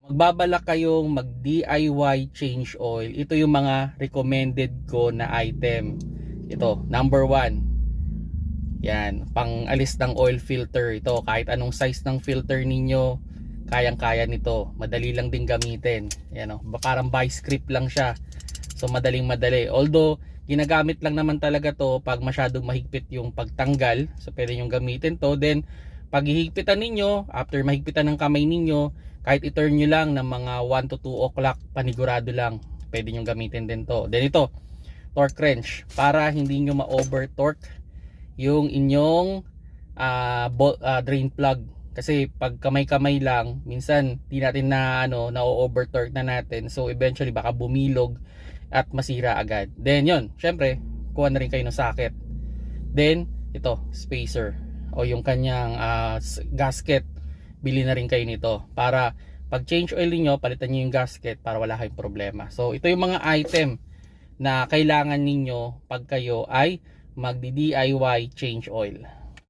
magbabalak kayong mag DIY change oil, ito yung mga recommended ko na item. Ito, number 1. Yan, pang alis ng oil filter. Ito, kahit anong size ng filter ninyo, kayang-kaya nito. Madali lang din gamitin. Yan o, parang vice grip lang siya. So madaling madali. Although, ginagamit lang naman talaga to pag masyadong mahigpit yung pagtanggal. So pwede nyo gamitin to. Then, pag hihigpitan ninyo, after mahigpitan ng kamay ninyo, kahit i-turn nyo lang ng mga 1 to 2 o'clock, panigurado lang, pwede nyo gamitin din to. Then ito, torque wrench, para hindi nyo ma-over torque yung inyong drain plug. Kasi pag kamay-kamay lang, minsan di natin na-over torque na natin. So eventually baka bumilog at masira agad. Then yun, syempre, kuha na rin kayo ng socket. Then ito, spacer o yung kanyang gasket, bili na rin kayo nito para pag change oil niyo, palitan niyo yung gasket para wala kayong problema. So ito yung mga item na kailangan ninyo pag kayo ay magdi-DIY change oil.